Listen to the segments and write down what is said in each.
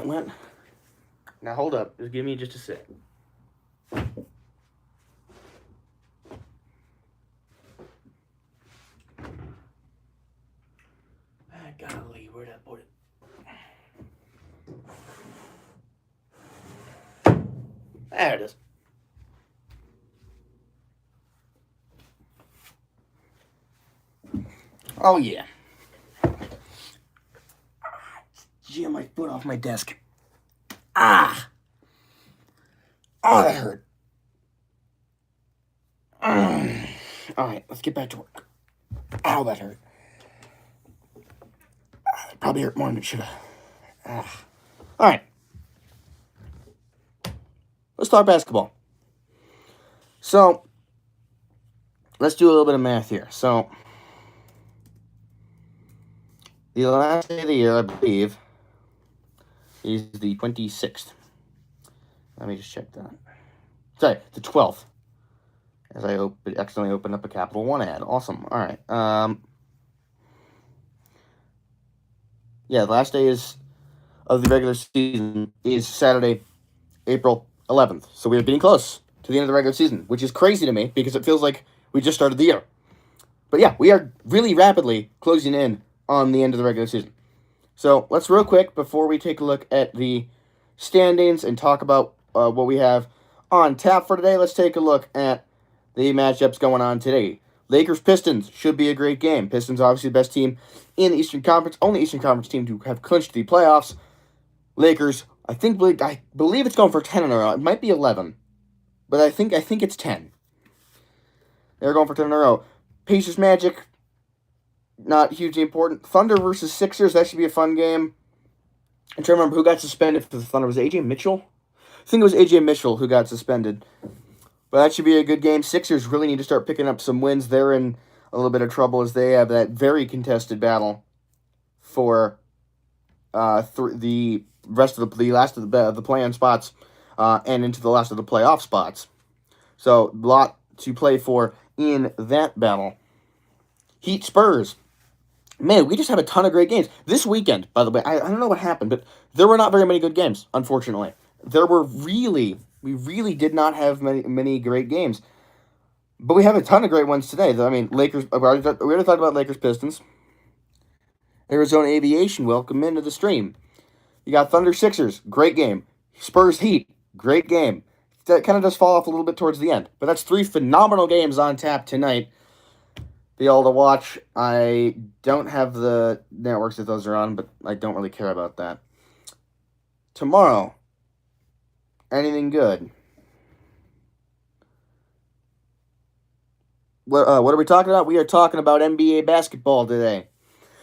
wet. Now hold up. Just give me just a sec. Golly, where'd I put it? There it is. Oh, yeah. Jam my foot off my desk. Ah! Oh, that hurt. Alright, let's get back to work. Ow, that hurt. It probably hurt more than it should have. Alright. Let's talk basketball. So, let's do a little bit of math here. So, the last day of the year, I believe, is the 26th. Let me just check that. Sorry, the 12th. As I accidentally opened up a Capital One ad. Awesome. All right. Yeah, the last day of the regular season is Saturday, April 11th. So we are getting close to the end of the regular season, which is crazy to me because it feels like we just started the year. But yeah, we are really rapidly closing in on the end of the regular season. So let's real quick, before we take a look at the standings and talk about what we have on tap for today, let's take a look at the matchups going on today. Lakers-Pistons should be a great game. Pistons obviously the best team in the Eastern Conference, only Eastern Conference team to have clinched the playoffs. Lakers, I believe it's going for 10 in a row. It might be 11, but I think it's 10. They're going for 10 in a row. Pacers Magic, not hugely important. Thunder versus Sixers, that should be a fun game. I'm trying to remember who got suspended for the Thunder. Was it A.J. Mitchell? I think it was A.J. Mitchell who got suspended. But that should be a good game. Sixers really need to start picking up some wins. They're in a little bit of trouble as they have that very contested battle for the rest of the last of the play-in spots and into the last of the playoff spots. So, a lot to play for in that battle. Heat Spurs. Man, we just have a ton of great games. This weekend, by the way, I don't know what happened, but there were not very many good games, unfortunately. We really did not have many great games. But we have a ton of great ones today. I mean, Lakers, we already talked about Lakers-Pistons. Arizona Aviation, welcome into the stream. You got Thunder-Sixers, great game. Spurs-Heat, great game. That kind of does fall off a little bit towards the end. But that's 3 phenomenal games on tap tonight. Be able to watch. I don't have the networks that those are on, but I don't really care about that. Tomorrow, anything good? What are we talking about? We are talking about NBA basketball today.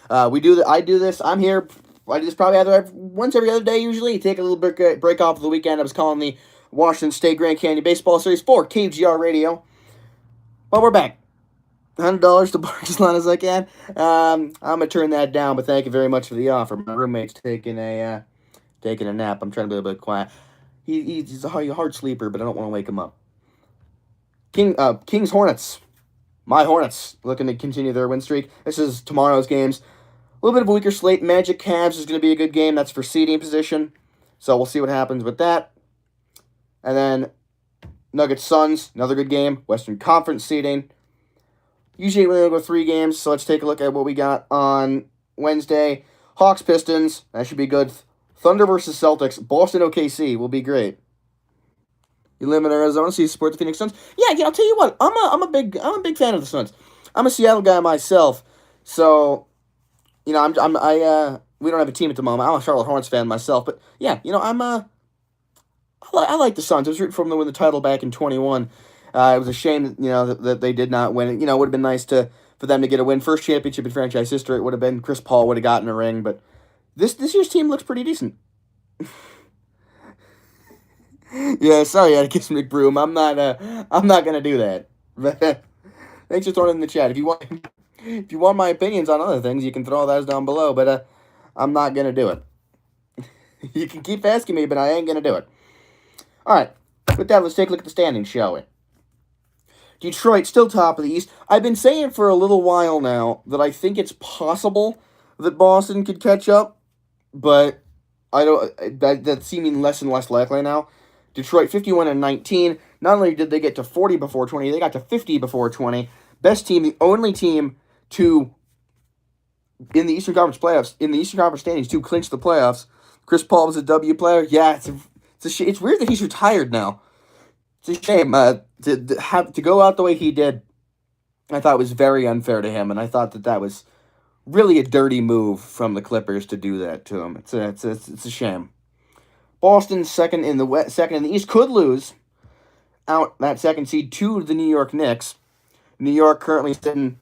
I do this. I'm here. I do this probably once every other day usually. Take a little break off of the weekend. I was calling the Washington State Grand Canyon Baseball Series for KGR Radio. Well, we're back. $100 to bark as long as I can. I'm gonna turn that down, but thank you very much for the offer. My roommate's taking a nap. I'm trying to be a bit quiet. He's a hard sleeper, but I don't want to wake him up. Kings Hornets. My Hornets looking to continue their win streak. This is tomorrow's games. A little bit of a weaker slate. Magic Cavs is going to be a good game. That's for seeding position. So we'll see what happens with that. And then Nuggets Suns, another good game. Western Conference seeding. Usually we're going to go 3 games, so let's take a look at what we got on Wednesday. Hawks Pistons, that should be good. Thunder versus Celtics. Boston OKC will be great. You live in Arizona, so you support the Phoenix Suns. Yeah, I'll tell you what. I'm a big fan of the Suns. I'm a Seattle guy myself, so we don't have a team at the moment. I'm a Charlotte Hornets fan myself, but yeah, I like the Suns. I was rooting for them to win the title back in 21. It was a shame that they did not win it. It would have been nice for them to get a win. First championship in franchise history. It would have been Chris Paul would have gotten a ring, but this year's team looks pretty decent. Yeah, sorry, I kiss McBroom. I'm not gonna do that. But thanks for throwing it in the chat. If you want my opinions on other things, you can throw those down below. But I'm not gonna do it. You can keep asking me, but I ain't gonna do it. All right, with that, let's take a look at the standings, shall we? Detroit still top of the East. I've been saying for a little while now that I think it's possible that Boston could catch up, but That's seeming less and less likely now. Detroit 51-19. Not only did they get to 40 before 20, they got to 50 before 20. Best team, the only team to in the Eastern Conference playoffs, in the Eastern Conference standings, to clinch the playoffs. Chris Paul was a W player. Yeah, it's weird that he's retired now. It's a shame to go out the way he did. I thought was very unfair to him, and I thought that was really a dirty move from the Clippers to do that to him. It's a shame. Boston second in the East could lose out that second seed to the New York Knicks. New York currently sitting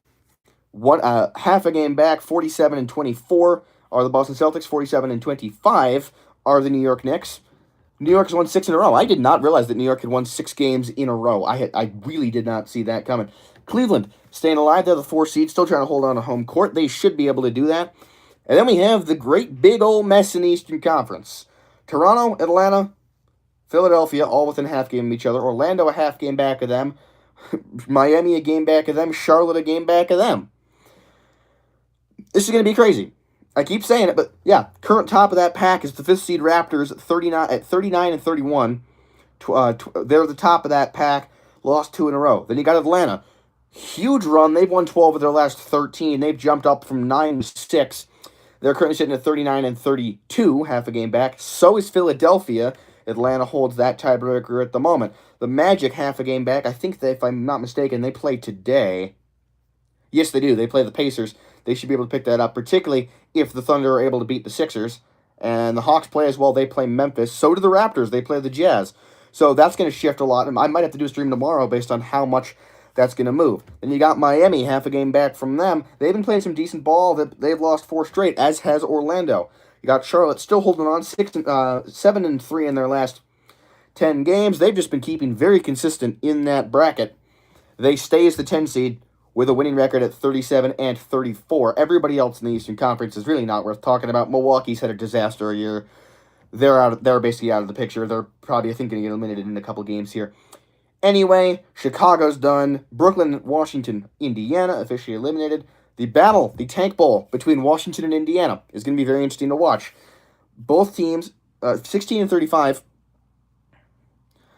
half a game back, 47-24 are the Boston Celtics, 47-25 are the New York Knicks. New York's won 6 in a row. I did not realize that New York had won 6 games in a row. I really did not see that coming. Cleveland staying alive. They're the 4 seed, still trying to hold on to home court. They should be able to do that. And then we have the great big old mess in the Eastern Conference. Toronto, Atlanta, Philadelphia, all within half game of each other. Orlando a half game back of them. Miami a game back of them. Charlotte a game back of them. This is going to be crazy. I keep saying it, but yeah, current top of that pack is the 5th seed Raptors at 39-31. They're the top of that pack. Lost 2 in a row. Then you got Atlanta. Huge run. They've won 12 of their last 13. They've jumped up from 9-6. They're currently sitting at 39-32, half a game back. So is Philadelphia. Atlanta holds that tiebreaker at the moment. The Magic, half a game back. I think that, if I'm not mistaken, they play today. Yes, they do. They play the Pacers. They should be able to pick that up, particularly if the Thunder are able to beat the Sixers. And the Hawks play as well. They play Memphis. So do the Raptors. They play the Jazz. So that's going to shift a lot. And I might have to do a stream tomorrow based on how much that's going to move. Then you got Miami, half a game back from them. They've been playing some decent ball. They've lost 4 straight, as has Orlando. You got Charlotte still holding on, 7-3 in their last 10 games. They've just been keeping very consistent in that bracket. They stay as the 10 seed with a winning record at 37-34. Everybody else in the Eastern Conference is really not worth talking about. Milwaukee's had a disaster a year. They're basically out of the picture. They're probably, I think, going to get eliminated in a couple games here. Anyway, Chicago's done. Brooklyn, Washington, Indiana officially eliminated. The battle, the tank bowl between Washington and Indiana is going to be very interesting to watch. Both teams, 16-35.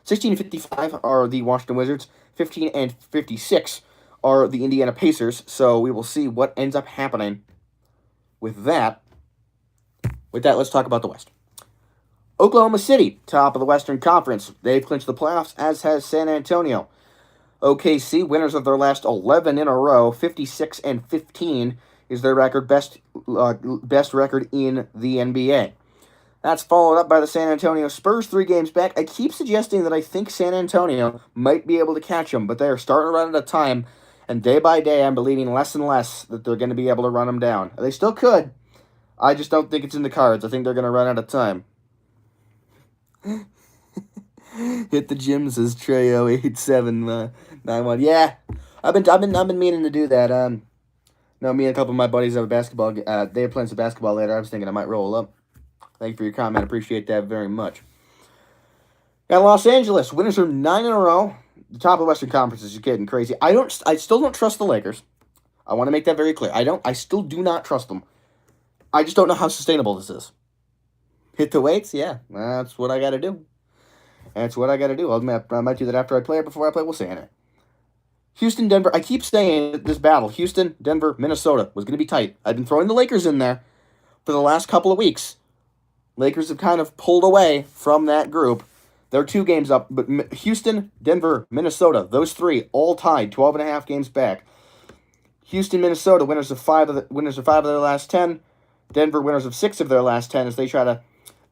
16-55 are the Washington Wizards. 15-56 are the Indiana Pacers. So we will see what ends up happening with that. With that, let's talk about the West. Oklahoma City, top of the Western Conference. They've clinched the playoffs, as has San Antonio. OKC, winners of their last 11 in a row, 56-15 is their record, best record in the NBA. That's followed up by the San Antonio Spurs, 3 games back. I keep suggesting that I think San Antonio might be able to catch them, but they are starting to run out of time, and day by day I'm believing less and less that they're going to be able to run them down. They still could. I just don't think it's in the cards. I think they're going to run out of time. Hit the gym, says Treyo 8791. Yeah, I've been meaning to do that. No, me and a couple of my buddies have a basketball. They're playing some basketball later. I was thinking I might roll up. Thank you for your comment. Appreciate that very much. Got Los Angeles, winners of 9 in a row. The top of the Western Conference is just getting crazy. I still don't trust the Lakers. I want to make that very clear. I still do not trust them. I just don't know how sustainable this is. Hit the weights? Yeah, that's what I got to do. That's what I got to do. I might do that after I play or before I play. We'll see in it. Houston, Denver. I keep saying this battle, Houston, Denver, Minnesota, was going to be tight. I've been throwing the Lakers in there for the last couple of weeks. Lakers have kind of pulled away from that group. They're 2 games up, but Houston, Denver, Minnesota, those 3 all tied, 12.5 games back. Houston, Minnesota, winners of 5 of their last 10. Denver, winners of 6 of their last 10 as they try to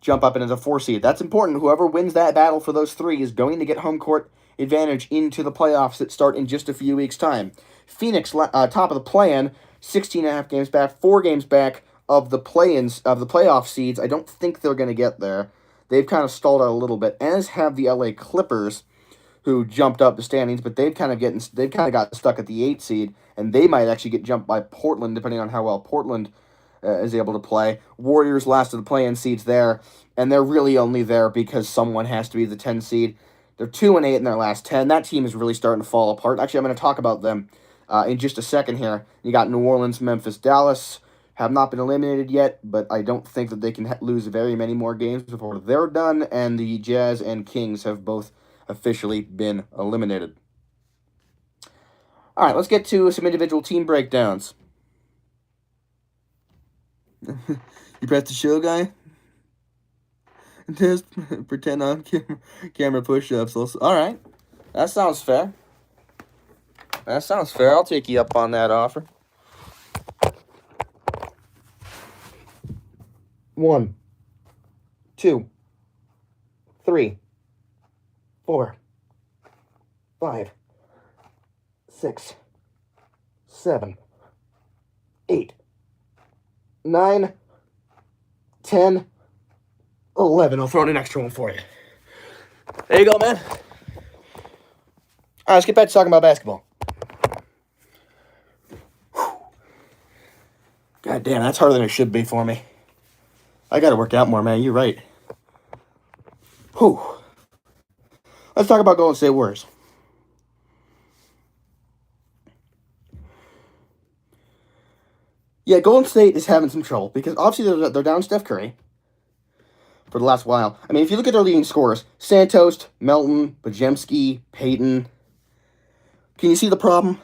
jump up into the 4 seed. That's important. Whoever wins that battle for those 3 is going to get home court advantage into the playoffs that start in just a few weeks' time. Phoenix, top of the play-in, 16.5 games back, 4 games back of the playoff seeds. I don't think they're going to get there. They've kind of stalled out a little bit, as have the LA Clippers, who jumped up the standings, but they've kind of got stuck at the 8 seed, and they might actually get jumped by Portland, depending on how well Portland is able to play. Warriors last of the play-in seeds there, and they're really only there because someone has to be the 10 seed. They're 2-8 in their last 10. That team is really starting to fall apart. Actually, I'm going to talk about them in just a second here. You got New Orleans, Memphis, Dallas, have not been eliminated yet, but I don't think that they can lose very many more games before they're done, and the Jazz and Kings have both officially been eliminated. All right, let's get to some individual team breakdowns. You press the show guy? Just pretend on camera push-ups. All right, that sounds fair. I'll take you up on that offer. 1, 2, 3, 4, 5, 6, 7, 8, 9, 10, 11. I'll throw in an extra one for you. There you go, man. All right, let's get back to talking about basketball. God damn, that's harder than it should be for me. I gotta work out more, man. You're right. Whew. Let's talk about Golden State Warriors. Yeah, Golden State is having some trouble because obviously they're down Steph Curry for the last while. I mean, if you look at their leading scorers, Santos, Melton, Bajemski, Payton, can you see the problem?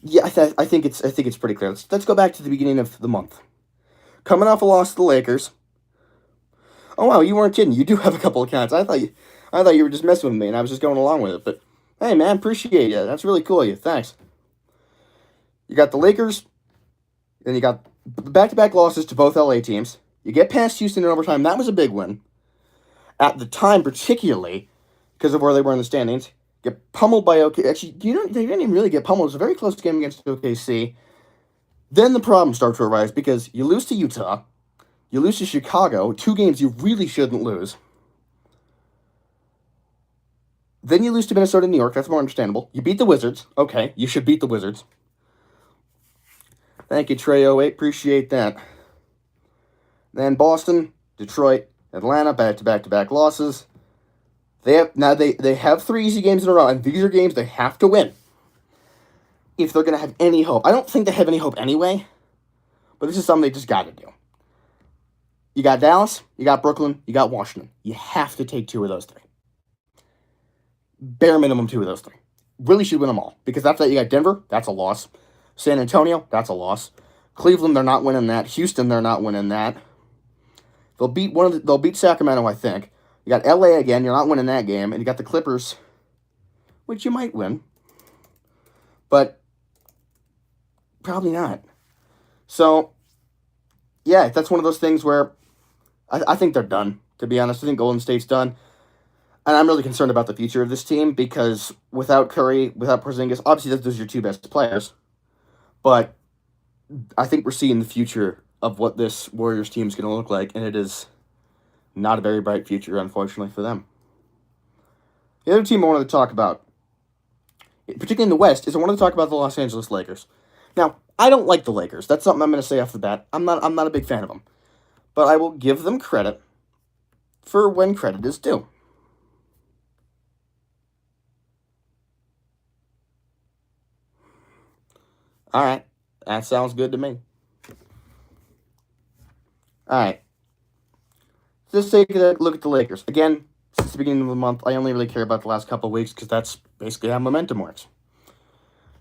Yeah, I think it's pretty clear. Let's go back to the beginning of the month. Coming off a loss to the Lakers. Oh wow, you weren't kidding. You do have a couple accounts. I thought you were just messing with me, and I was just going along with it. But hey, man, appreciate you. That's really cool of you. Thanks. You got the Lakers, then you got back-to-back losses to both LA teams. You get past Houston in overtime. That was a big win. At the time, particularly because of where they were in the standings. Get pummeled by OKC. Actually, they didn't even really get pummeled. It was a very close game against OKC. Then the problems start to arise because you lose to Utah. You lose to Chicago. 2 games you really shouldn't lose. Then you lose to Minnesota and New York. That's more understandable. You beat the Wizards. Okay, you should beat the Wizards. Thank you, Trey08. Appreciate that. Then Boston, Detroit, Atlanta, back-to-back losses. They have 3 easy games in a row, and these are games they have to win if they're going to have any hope. I don't think they have any hope anyway, but this is something they just got to do. You got Dallas, you got Brooklyn, you got Washington. You have to take 2 of those 3. Bare minimum 2 of those 3. Really should win them all, because after that you got Denver, that's a loss. San Antonio, that's a loss. Cleveland, they're not winning that. Houston, they're not winning that. They'll beat Sacramento, I think. You got LA again, you're not winning that game, and you got the Clippers, which you might win, but probably not. So, yeah, that's one of those things where I think they're done, to be honest. I think Golden State's done. And I'm really concerned about the future of this team because without Curry, without Porzingis, obviously those are your 2 best players. But I think we're seeing the future of what this Warriors team is going to look like, and it is not a very bright future, unfortunately, for them. The other team I wanted to talk about, particularly in the West, is I wanted to talk about the Los Angeles Lakers. Now, I don't like the Lakers. That's something I'm going to say off the bat. I'm not a big fan of them. But I will give them credit for when credit is due. All right. That sounds good to me. All right. Let's take a look at the Lakers. Again, since the beginning of the month, I only really care about the last couple of weeks because that's basically how momentum works.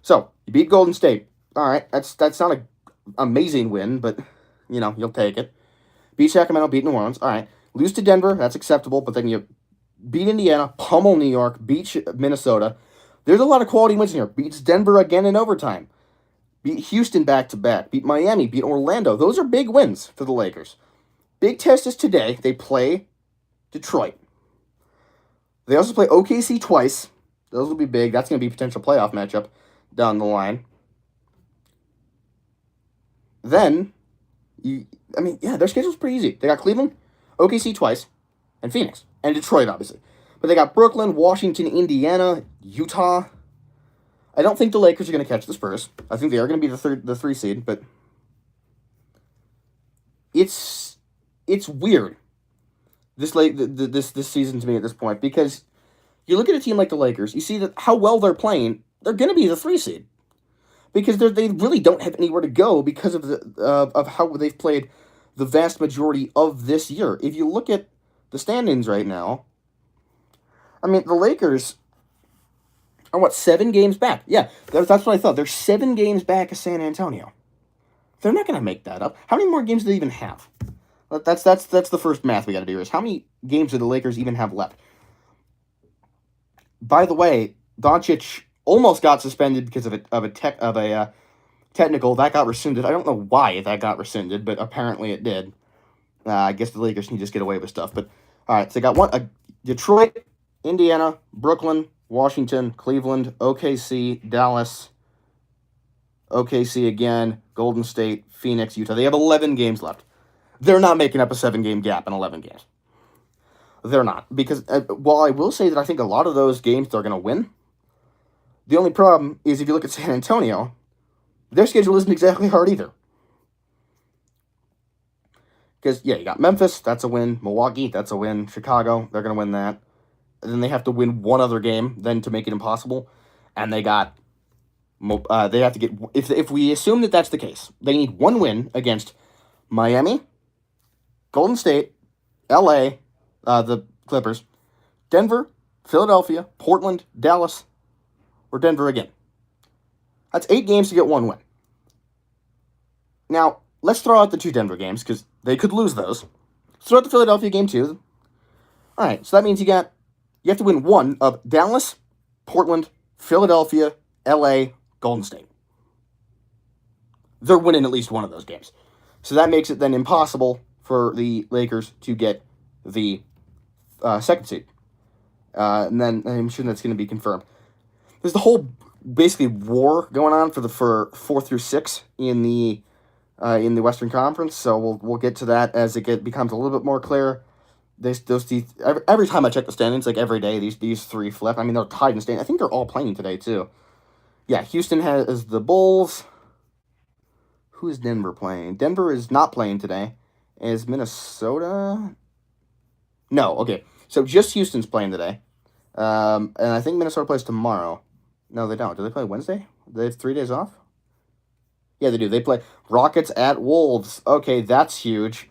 So, you beat Golden State. All right, that's not an amazing win, but, you'll take it. Beat Sacramento, beat New Orleans. All right. Lose to Denver, that's acceptable, but then you beat Indiana, pummel New York, beat Minnesota. There's a lot of quality wins in here. Beats Denver again in overtime. Beat Houston back-to-back. Beat Miami, beat Orlando. Those are big wins for the Lakers. Big test is today. They play Detroit. They also play OKC twice. Those will be big. That's going to be a potential playoff matchup down the line. Then, their schedule's pretty easy. They got Cleveland, OKC twice, and Phoenix. And Detroit, obviously. But they got Brooklyn, Washington, Indiana, Utah. I don't think the Lakers are going to catch the Spurs. I think they are going to be the 3 seed, but it's weird this season to me at this point because you look at a team like the Lakers, you see that how well they're playing, they're going to be the 3 seed. because they really don't have anywhere to go because of of how they've played the vast majority of this year. If you look at the standings right now, I mean, the Lakers are what, 7 games back? Yeah, that's what I thought. They're 7 games back of San Antonio. They're not going to make that up. How many more games do they even have? That's the first math we got to do. Is how many games do the Lakers even have left? By the way, Doncic almost got suspended because of a technical that got rescinded. I don't know why that got rescinded, but apparently it did. I guess the Lakers can just get away with stuff. But all right, so they got Detroit, Indiana, Brooklyn, Washington, Cleveland, OKC, Dallas, OKC again, Golden State, Phoenix, Utah. They have 11 games left. They're not making up a 7-game gap in 11 games. They're not. Because while I will say that I think a lot of those games they're going to win, the only problem is if you look at San Antonio, their schedule isn't exactly hard either. Because, yeah, you got Memphis, that's a win. Milwaukee, that's a win. Chicago, they're going to win that. And then they have to win one other game then to make it impossible. And they have to get, if we assume that that's the case, they need one win against Miami, Golden State, LA, the Clippers, Denver, Philadelphia, Portland, Dallas, or Denver again. That's 8 games to get one win. Now, let's throw out the 2 Denver games, because they could lose those. Let's throw out the Philadelphia game, too. All right, so that means you have to win one of Dallas, Portland, Philadelphia, LA, Golden State. They're winning at least one of those games. So that makes it then impossible for the Lakers to get the second seed. And then I'm sure that's going to be confirmed. There's the whole basically war going on for 4 through 6 in the Western Conference. So we'll get to that as it becomes a little bit more clear. Every time I check the standings, like every day, these 3 flip. I mean, they're tied in standings. I think they're all playing today too. Yeah, Houston has the Bulls. Who is Denver playing? Denver is not playing today. Is Minnesota? No, okay. So just Houston's playing today. And I think Minnesota plays tomorrow. No, they don't. Do they play Wednesday? They have 3 days off? Yeah, they do. They play Rockets at Wolves. Okay, that's huge.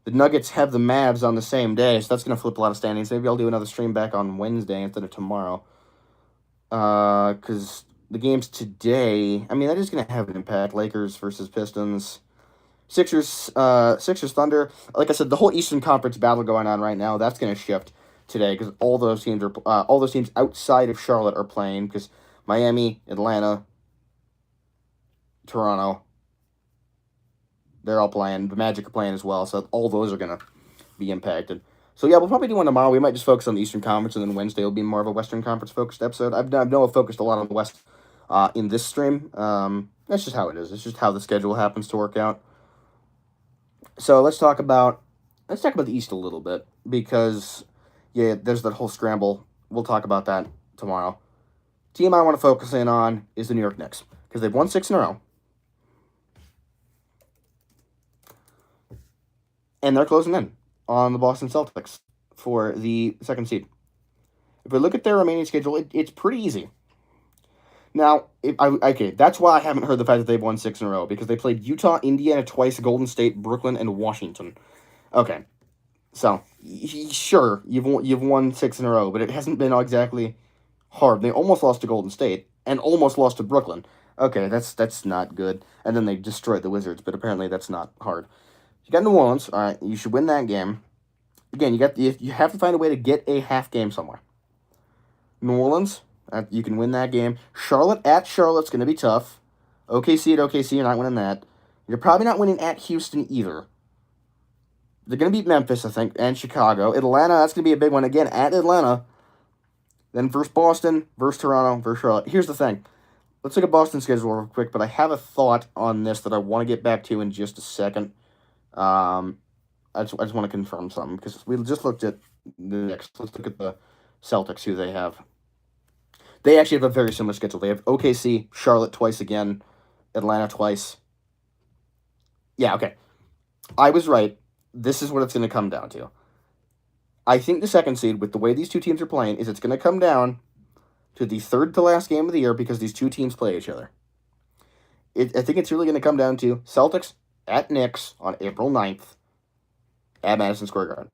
The Nuggets have the Mavs on the same day, so that's going to flip a lot of standings. Maybe I'll do another stream back on Wednesday instead of tomorrow. Because the games today, I mean, that is going to have an impact. Lakers versus Pistons. Sixers, Thunder. Like I said, the whole Eastern Conference battle going on right now, that's going to shift today because all those teams outside of Charlotte are playing because Miami, Atlanta, Toronto, they're all playing. The Magic are playing as well, so all those are going to be impacted. So yeah, we'll probably do one tomorrow. We might just focus on the Eastern Conference, and then Wednesday will be more of a Western Conference focused episode. I've focused a lot on the West in this stream. That's just how it is. It's just how the schedule happens to work out. So let's talk about the East a little bit because yeah, there's that whole scramble. We'll talk about that tomorrow. Team I want to focus in on is the New York Knicks because they've won 6 in a row. And they're closing in on the Boston Celtics for the 2nd seed. If we look at their remaining schedule, it's pretty easy. Now, that's why I haven't heard the fact that they've won 6 in a row, because they played Utah, Indiana twice, Golden State, Brooklyn, and Washington. Okay, so, sure, you've won 6 in a row, but it hasn't been exactly hard. They almost lost to Golden State, and almost lost to Brooklyn. Okay, that's not good. And then they destroyed the Wizards, but apparently that's not hard. You got New Orleans. All right, you should win that game. Again, you have to find a way to get a half game somewhere. New Orleans, you can win that game. Charlotte at Charlotte's going to be tough. OKC at OKC, you're not winning that. You're probably not winning at Houston either. They're going to beat Memphis, I think, and Chicago. Atlanta, that's going to be a big one. Again, at Atlanta. Then versus Boston, versus Toronto, versus Charlotte. Here's the thing. Let's look at Boston's schedule real quick, but I have a thought on this that I want to get back to in just a second. I just want to confirm something because we just looked at the Knicks. Let's look at the Celtics, who they have. They actually have a very similar schedule. They have OKC, Charlotte twice again, Atlanta twice. Yeah, okay. I was right. This is what it's going to come down to. I think the 2nd seed, with the way these 2 teams are playing, is it's going to come down to the 3rd to last game of the year because these 2 teams play each other. I think it's really going to come down to Celtics at Knicks on April 9th at Madison Square Garden.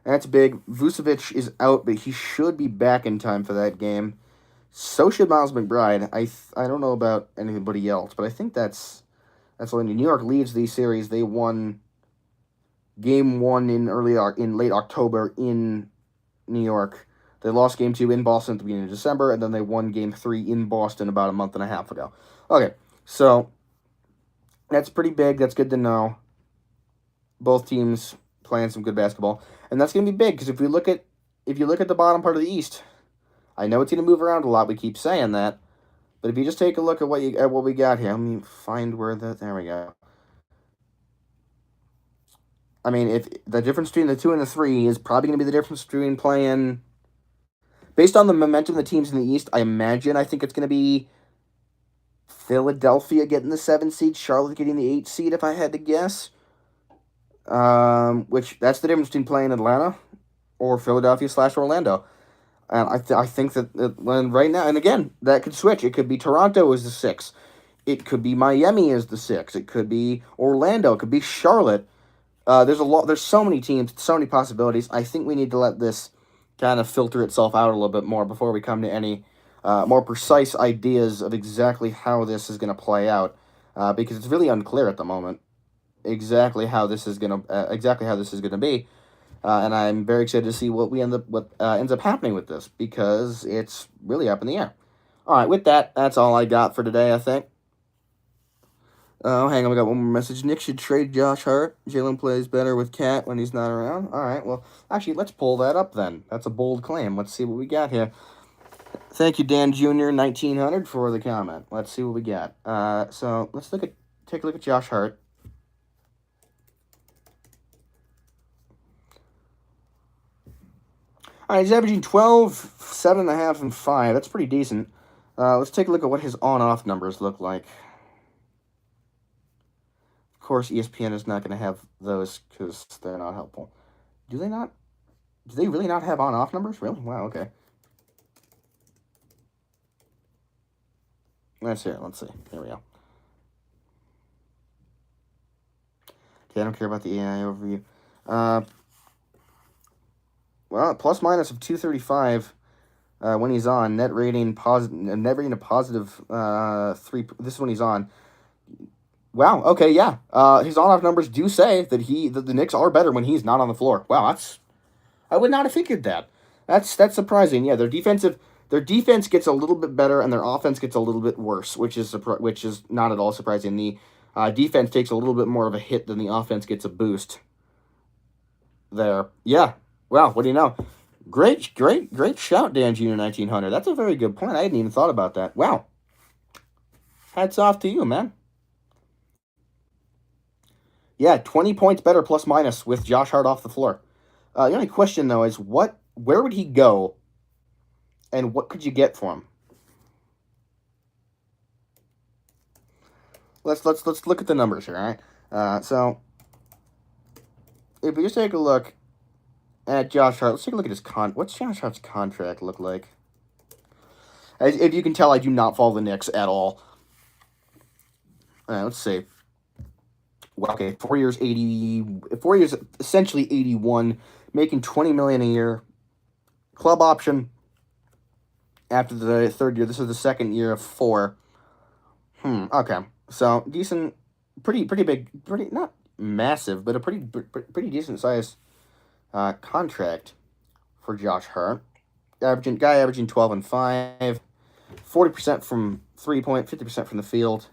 And that's big. Vucevic is out, but he should be back in time for that game. So should Miles McBride. I don't know about anybody else, but I think that's when New York leads the series. They won Game 1 in late October in New York. They lost Game 2 in Boston at the beginning of December, and then they won Game 3 in Boston about a month and a half ago. Okay, so that's pretty big. That's good to know. Both teams playing some good basketball, and that's going to be big because if you look at the bottom part of the East, I know it's going to move around a lot. We keep saying that, but if you just take a look at what we got here, let me find where there we go. I mean, if the difference between the 2 and the 3 is probably going to be the difference between playing. Based on the momentum of the teams in the East, I think it's going to be Philadelphia getting the 7 seed, Charlotte getting the 8 seed, if I had to guess. Which that's the difference between playing Atlanta or Philadelphia / Orlando. And I think that when right now, and again, that could switch. It could be Toronto as the 6. It could be Miami as the 6. It could be Orlando. It could be Charlotte. There's so many teams, so many possibilities. I think we need to let this kind of filter itself out a little bit more before we come to any more precise ideas of exactly how this is going to play out, because it's really unclear at the moment exactly how this is going to be, and I'm very excited to see what ends up happening with this because it's really up in the air. All right, with that, that's all I got for today. I think. Oh, hang on, we got one more message. Nick should trade Josh Hart. Jalen plays better with Cat when he's not around. All right, well, actually, let's pull that up then. That's a bold claim. Let's see what we got here. Thank you, Dan Jr. 1900 for the comment. Let's see what we got. So let's take a look at Josh Hart. All right, he's averaging 12, 7.5, and 5. That's pretty decent. Let's take a look at what his on-off numbers look like. Of course, ESPN is not going to have those because they're not helpful. Do they not? Do they really not have on-off numbers? Really? Wow, okay. Let's see. Here we go. Okay, I don't care about the AI overview. Well, plus minus of 235 when he's on. Net rating a positive 3. This is when he's on. Wow. Okay. Yeah. His on-off numbers do say that the Knicks are better when he's not on the floor. Wow. I would not have figured that. That's surprising. Yeah. Their defense gets a little bit better and their offense gets a little bit worse, which is not at all surprising. The defense takes a little bit more of a hit than the offense gets a boost. There. Yeah. Wow. What do you know? Great shout, Dan Jr. 1900. That's a very good point. I hadn't even thought about that. Wow. Hats off to you, man. Yeah, 20 points better plus minus with Josh Hart off the floor. The only question though is where would he go, and what could you get for him? Let's look at the numbers here. All right. So if we just take a look at Josh Hart, let's take a look at his what's Josh Hart's contract look like? If you can tell, I do not follow the Knicks at all. All right, let's see. Well, okay, 4 years, essentially 81, making $20 million a year. Club option after the 3rd year. This is the 2nd year of 4. Okay, so decent, pretty big, not massive, but a pretty decent size contract for Josh Hart. Averaging 12 and 5, 40% from 3-point, 50% from the field.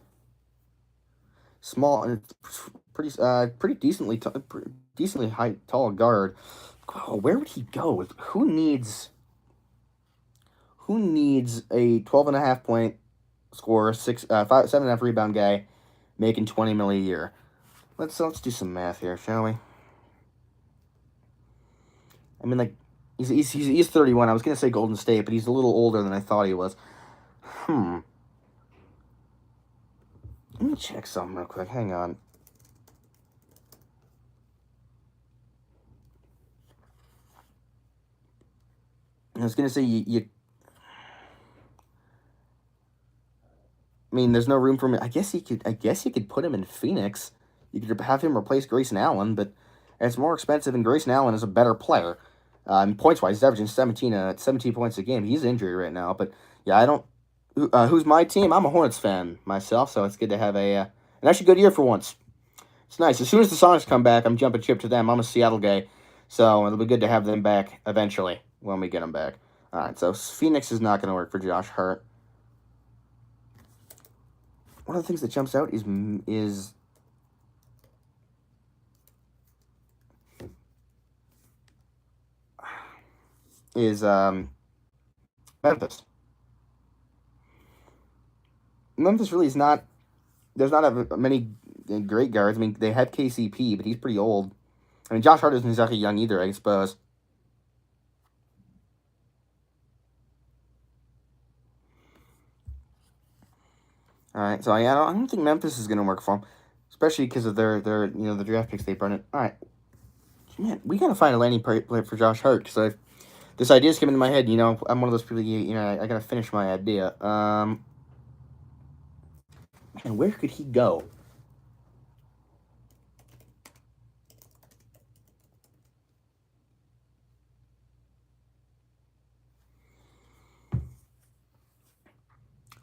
Small and pretty decently high, tall guard. Oh, where would he go? Who needs a 12.5 point scorer, 7.5 rebound guy, making $20 million a year? Let's do some math here, shall we? I mean, like, he's 31. I was gonna say Golden State, but he's a little older than I thought he was. Let me check something real quick. Hang on. I was gonna say you mean, there's no room for him. I guess you could put him in Phoenix. You could have him replace Grayson Allen, but it's more expensive, and Grayson Allen is a better player. Points wise, he's averaging 17 points a game. He's injured right now, but yeah, I don't. Who's my team? I'm a Hornets fan myself, so it's good to have an actually good year for once. It's nice. As soon as the Sonics come back, I'm jumping ship to them. I'm a Seattle guy, so it'll be good to have them back eventually when we get them back. All right, so Phoenix is not going to work for Josh Hart. One of the things that jumps out is Memphis. Memphis really is not. There's not many great guards. I mean, they had KCP, but he's pretty old. I mean, Josh Hart isn't exactly young either, I suppose. All right, so I don't think Memphis is going to work for them, especially because of their the draft picks they brought in. All right, man, we got to find a landing play for Josh Hart because this idea's coming into my head. I'm one of those people. I got to finish my idea. And where could he go?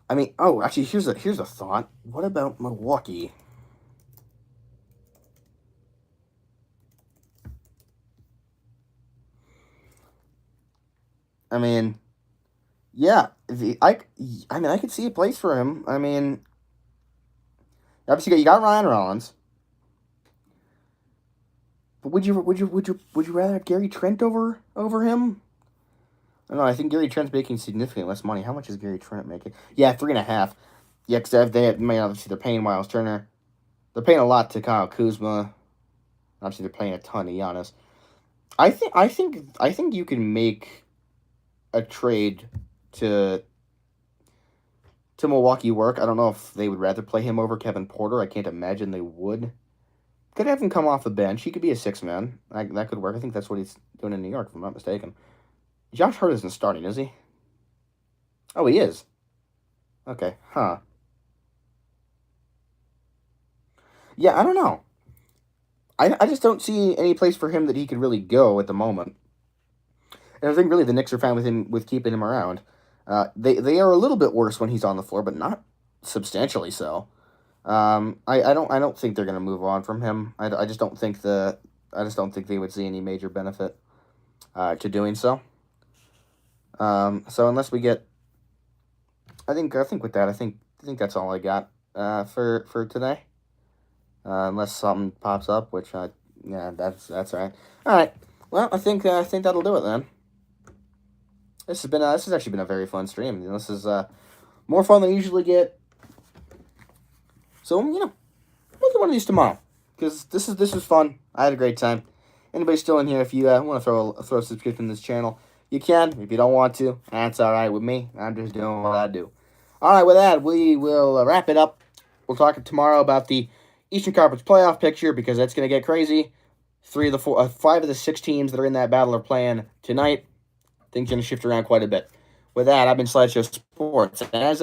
I mean, actually, here's a thought. What about Milwaukee? I mean, yeah, I could see a place for him. I mean, obviously you got Ryan Rollins, but would you rather have Gary Trent over him? I don't know. I think Gary Trent's making significantly less money. How much is Gary Trent making? Yeah, 3.5. Yeah, because obviously they're paying Miles Turner. They're paying a lot to Kyle Kuzma. Obviously, they're paying a ton to Giannis. I think you can make a trade to Milwaukee work. I don't know if they would rather play him over Kevin Porter. I can't imagine they would. Could have him come off the bench. He could be a 6-man. That could work. I think that's what he's doing in New York, if I'm not mistaken. Josh Hart isn't starting, is he? Oh, he is. Okay, huh. Yeah, I don't know. I just don't see any place for him that he could really go at the moment. And I think really the Knicks are fine with keeping him around. They are a little bit worse when he's on the floor, but not substantially so. I don't think they're gonna move on from him. I just don't think they would see any major benefit to doing so. So unless we get, I think with that, I think that's all I got for today. Unless something pops up, which that's all right. All right. Well, I think that'll do it then. This has actually been a very fun stream. This is more fun than I usually get. So we'll do one of these tomorrow because this is fun. I had a great time. Anybody still in here? If you want to throw a subscription to this channel, you can. If you don't want to, that's all right with me. I'm just doing what I do. All right. With that, we will wrap it up. We'll talk tomorrow about the Eastern Conference playoff picture because that's going to get crazy. 5 of the 6 teams that are in that battle are playing tonight. Things are going to shift around quite a bit. With that, I've been Slideshow Sports. And as